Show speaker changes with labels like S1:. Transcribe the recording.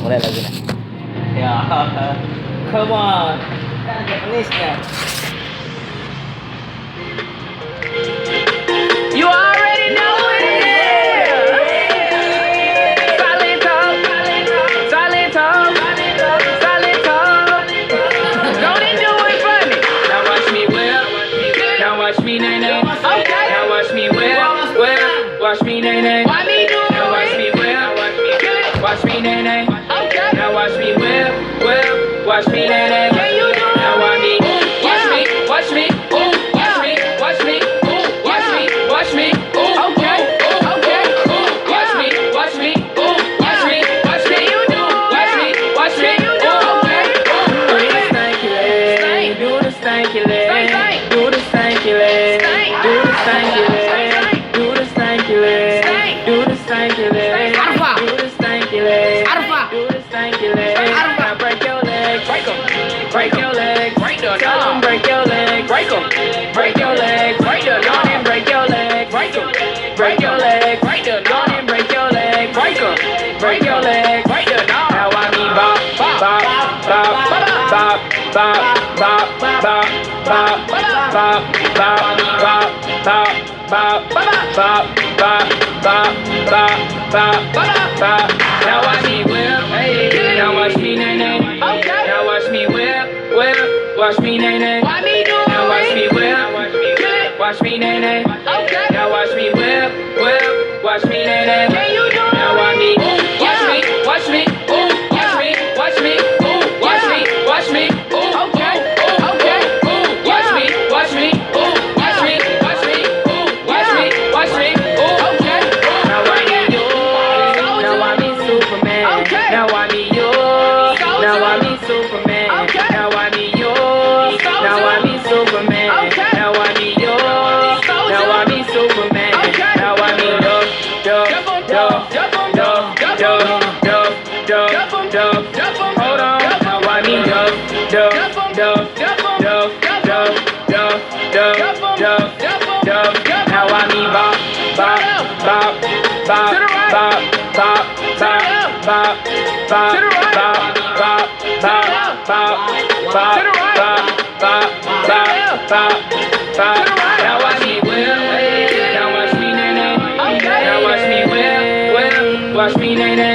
S1: mulai lagi nih.
S2: Ya, come on. Kan Japanese-nya.
S3: You already know what it is. Solid talk, solid talk, solid talk. Don't it do it for me? Now watch me whip. Now watch me nay nay. Okay. Now watch me whip, whip. Watch me nay nay. Why me do it? Now watch me whip. Watch me nay nay. Okay. Now watch me whip, whip. Watch me nay nay. Can you do it? Now watch me, watch me, watch me, watch me, watch me. Watch me, ooh, okay, okay, ooh, watch me, watch me, ooh, watch me, watch me, you do, watch me, you do, okay, do the stanky leg, do the stanky leg, do the stanky leg, do the stanky leg, do the stanky leg, do the stanky leg, do the stanky leg, do the stanky leg, now break your legs, break them, break your legs, tell them break your legs, break them, break your legs, break them, break your legs. Break your leg, break the dawn and break your leg, break them, break your leg, break the dawn. Now I mean bop, bop, bop, bop, bop, bop, bop, bop, bop, bop, bop, bop, bop, bop, bop, bop, bop. Now watch me whip, hey. Now watch me nay nay. Now watch me whip, whip. Watch me nay nay. Now watch me whip, watch me nay nay. Now watch me whip, whip. Watch me nay nay. Can you do it? Now watch me, watch me, watch me, ooh, watch me, watch me, ooh, watch me, watch me, ooh, okay, okay, ooh, watch me, watch me, ooh, watch me, watch me, ooh, watch me, watch me, ooh, okay. Now I need you, now I need Superman. Now I need you, now I need Superman. Now I need you, now I need Superman. Now I need you, now I need Superman. Now I need hold on, now I need now I need bop, bop, bop, bop, bop, bop, bop, bop, bop, bop, bop, bop, bop, bop, bop, bop. Now watch me whip, now watch me nay nay. Now watch me whip, whip. Watch me nay nay.